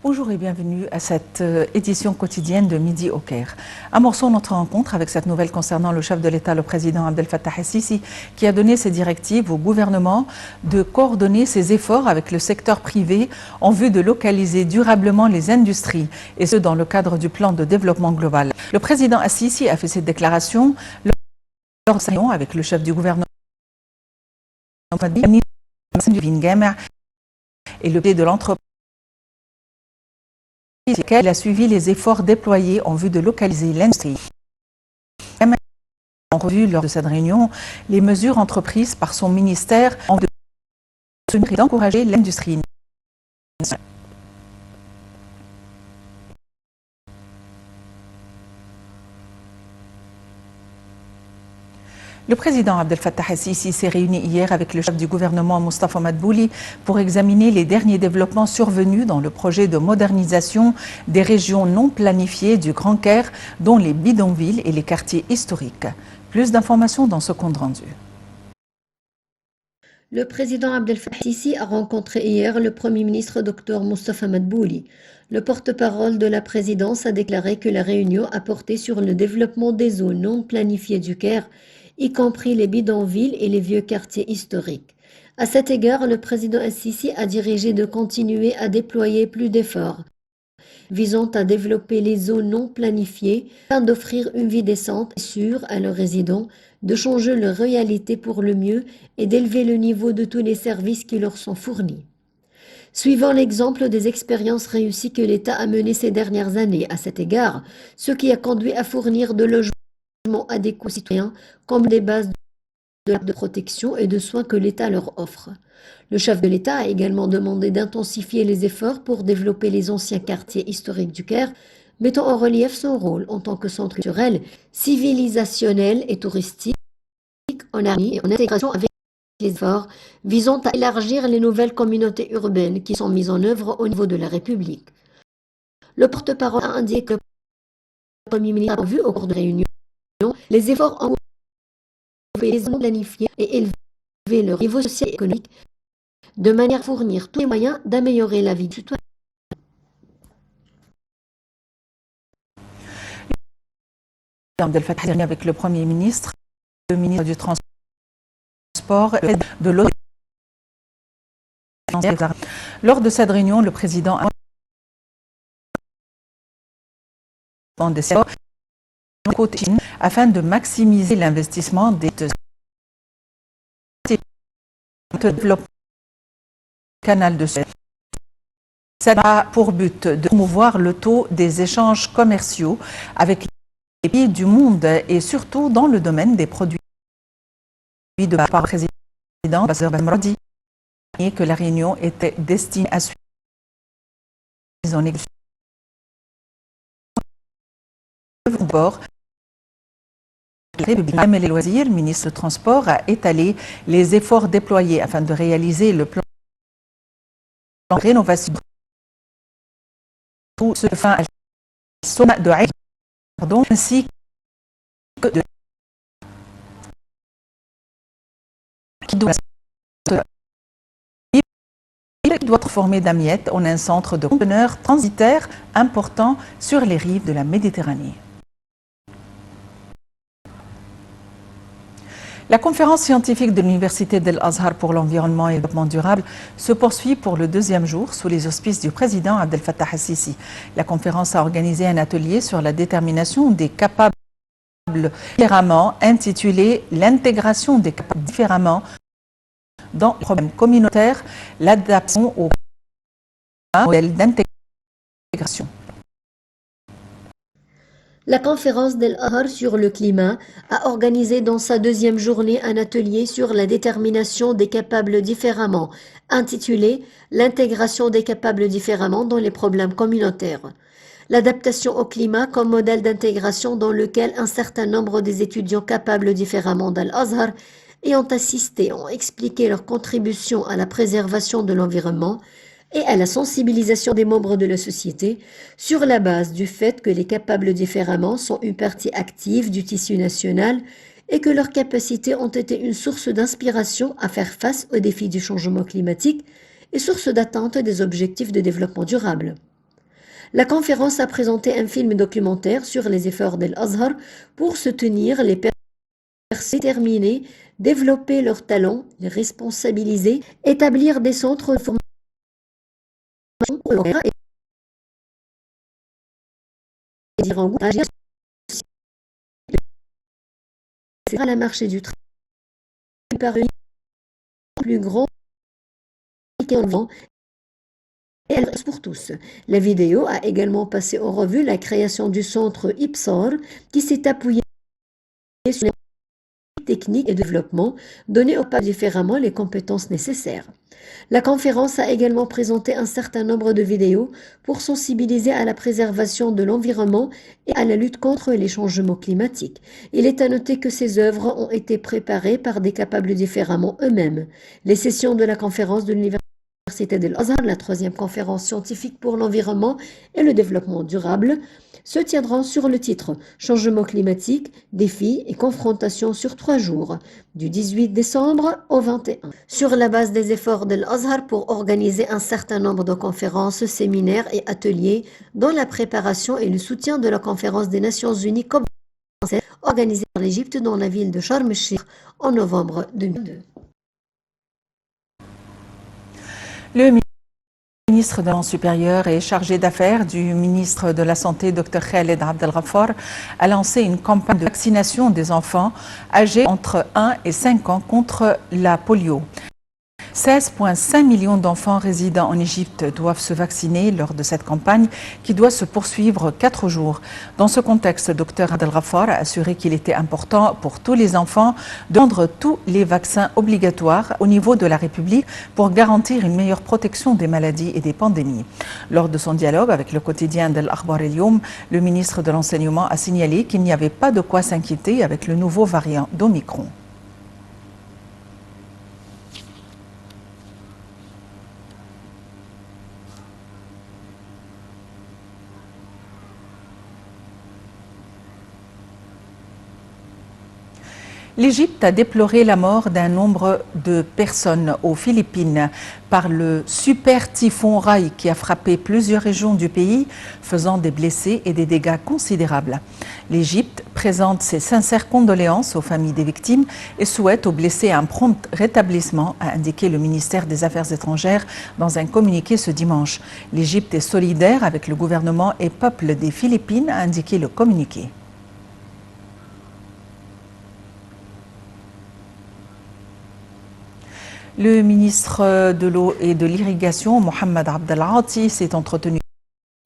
Bonjour et bienvenue à cette édition quotidienne de Midi au Caire. Amorçons notre rencontre avec cette nouvelle concernant le chef de l'État, le président Abdel Fattah el-Sisi, qui a donné ses directives au gouvernement de coordonner ses efforts avec le secteur privé en vue de localiser durablement les industries, et ce dans le cadre du plan de développement global. Le président el-Sisi a fait cette déclaration lors de sa réunion avec le chef du gouvernement et le de l'entreprise. Elle a suivi les efforts déployés en vue de localiser l'industrie. En revue lors de cette réunion, les mesures entreprises par son ministère en vue d'encourager l'industrie. Le président Abdel Fattah el-Sisi s'est réuni hier avec le chef du gouvernement Moustapha Madbouli pour examiner les derniers développements survenus dans le projet de modernisation des régions non planifiées du Grand Caire, dont les bidonvilles et les quartiers historiques. Plus d'informations dans ce compte rendu. Le président Abdel Fattah el-Sisi a rencontré hier le Premier ministre Dr Moustapha Madbouli. Le porte-parole de la présidence a déclaré que la réunion a porté sur le développement des zones non planifiées du Caire, y compris les bidonvilles et les vieux quartiers historiques. À cet égard, le président el-Sisi a dirigé de continuer à déployer plus d'efforts visant à développer les zones non planifiées afin d'offrir une vie décente et sûre à leurs résidents, de changer leur réalité pour le mieux et d'élever le niveau de tous les services qui leur sont fournis. Suivant l'exemple des expériences réussies que l'État a menées ces dernières années à cet égard, ce qui a conduit à fournir de logements adéquats aux citoyens comme des bases de protection et de soins que l'État leur offre. Le chef de l'État a également demandé d'intensifier les efforts pour développer les anciens quartiers historiques du Caire, mettant en relief son rôle en tant que centre culturel, civilisationnel et touristique, en harmonie et en intégration avec les efforts visant à élargir les nouvelles communautés urbaines qui sont mises en œuvre au niveau de la République. Le porte-parole a indiqué que le Premier ministre a vu au cours de réunion les efforts en les zones planifiées et élever leur niveau social et économique de manière à fournir tous les moyens d'améliorer la vie du citoyen. Abdel Fattah avec le Premier ministre, le ministre du Transport et de l'autre. Lors de cette réunion, le président a des efforts afin de maximiser l'investissement des développement canal de Suez. Ça a pour but de promouvoir le taux des échanges commerciaux avec les pays du monde et surtout dans le domaine des produits de par le président Bassir Bamradi et que la réunion était destinée à suivre en négociation. Les loisirs, le ministre du Transport a étalé les efforts déployés afin de réaliser le plan de rénovation tout ce fin de ainsi que de qui doit être formé d'Amiette en un centre de conteneurs transitaires important sur les rives de la Méditerranée. La conférence scientifique de l'Université d'Al-Azhar pour l'environnement et le développement durable se poursuit pour le deuxième jour sous les auspices du président Abdel Fattah el-Sisi. La conférence a organisé un atelier sur la détermination des capables différemment intitulé « L'intégration des capables différemment dans les problèmes communautaires, l'adaptation au modèle d'intégration ». La conférence d'Al-Azhar sur le climat a organisé dans sa deuxième journée un atelier sur la détermination des capables différemment, intitulé « L'intégration des capables différemment dans les problèmes communautaires ». L'adaptation au climat comme modèle d'intégration dans lequel un certain nombre des étudiants capables différemment d'Al-Azhar ayant assisté ont expliqué leur contribution à la préservation de l'environnement et à la sensibilisation des membres de la société sur la base du fait que les capables différemment sont une partie active du tissu national et que leurs capacités ont été une source d'inspiration à faire face aux défis du changement climatique et source d'atteinte des objectifs de développement durable. La conférence a présenté un film documentaire sur les efforts d'Al-Azhar pour soutenir les personnes déterminées, développer leurs talents, les responsabiliser, établir des centres de formation et dire en agir à la marché du travail par une plus grande et en vent et elle reste pour tous. La vidéo a également passé en revue la création du centre IPSOR qui s'est appuyé sur les techniques et développement, donner aux pas différemment les compétences nécessaires. La conférence a également présenté un certain nombre de vidéos pour sensibiliser à la préservation de l'environnement et à la lutte contre les changements climatiques. Il est à noter que ces œuvres ont été préparées par des capables différemment eux-mêmes. Les sessions de la conférence de l'Université d'Al-Azhar, la 3e conférence scientifique pour l'environnement et le développement durable, se tiendront sur le titre Changement climatique, défis et confrontations sur 3 jours, du 18 décembre au 21. Sur la base des efforts d'Al-Azhar pour organiser un certain nombre de conférences, séminaires et ateliers dans la préparation et le soutien de la conférence des Nations Unies COP27 organisée par l'Égypte dans la ville de Sharm el-Sheikh en novembre 2002. Le ministre de l'Enseignement supérieur et chargé d'affaires du ministre de la Santé, Dr Khaled Abdelghaffar, a lancé une campagne de vaccination des enfants âgés entre 1 et 5 ans contre la polio. 16,5 millions d'enfants résidant en Égypte doivent se vacciner lors de cette campagne qui doit se poursuivre 4 jours. Dans ce contexte, Dr Abdelghaffar a assuré qu'il était important pour tous les enfants de prendre tous les vaccins obligatoires au niveau de la République pour garantir une meilleure protection des maladies et des pandémies. Lors de son dialogue avec le quotidien d'Al Akhbar El Youm, le ministre de l'Enseignement a signalé qu'il n'y avait pas de quoi s'inquiéter avec le nouveau variant d'Omicron. L'Égypte a déploré la mort d'un nombre de personnes aux Philippines par le super typhon Rai qui a frappé plusieurs régions du pays, faisant des blessés et des dégâts considérables. L'Égypte présente ses sincères condoléances aux familles des victimes et souhaite aux blessés un prompt rétablissement, a indiqué le ministère des Affaires étrangères dans un communiqué ce dimanche. L'Égypte est solidaire avec le gouvernement et peuple des Philippines, a indiqué le communiqué. Le ministre de l'Eau et de l'Irrigation, Mohamed Abdel Ati, s'est entretenu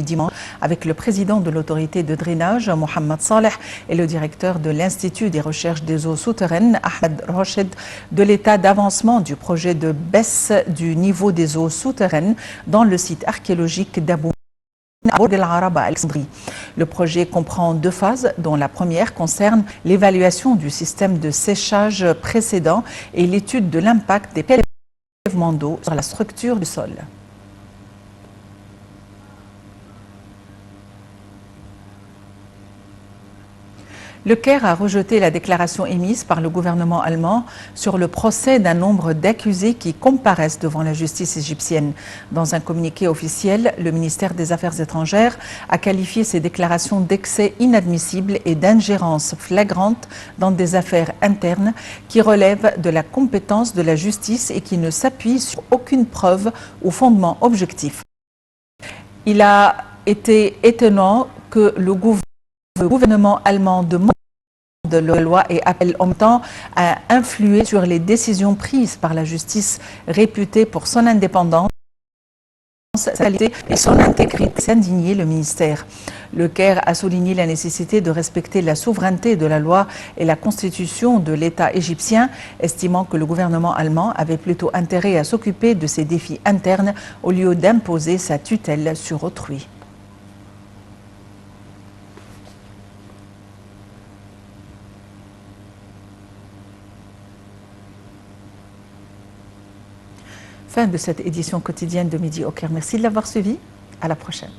dimanche avec le président de l'autorité de drainage, Mohamed Saleh, et le directeur de l'Institut des recherches des eaux souterraines, Ahmed Roched, de l'état d'avancement du projet de baisse du niveau des eaux souterraines dans le site archéologique d'Abou El-Arab à Alexandrie. Le projet comprend 2 phases, dont la première concerne l'évaluation du système de séchage précédent et l'étude de l'impact des prélèvements d'eau sur la structure du sol. Le Caire a rejeté la déclaration émise par le gouvernement allemand sur le procès d'un nombre d'accusés qui comparaissent devant la justice égyptienne. Dans un communiqué officiel, le ministère des Affaires étrangères a qualifié ces déclarations d'excès inadmissibles et d'ingérence flagrante dans des affaires internes qui relèvent de la compétence de la justice et qui ne s'appuient sur aucune preuve ou fondement objectif. Il a été étonnant que le gouvernement allemand demande de la loi et appelle en même temps à influer sur les décisions prises par la justice réputée pour son indépendance, sa qualité et son intégrité, s'indigner le ministère. Le Caire a souligné la nécessité de respecter la souveraineté de la loi et la constitution de l'État égyptien, estimant que le gouvernement allemand avait plutôt intérêt à s'occuper de ses défis internes au lieu d'imposer sa tutelle sur autrui. Fin de cette édition quotidienne de Midi au Caire. Merci de l'avoir suivi. À la prochaine.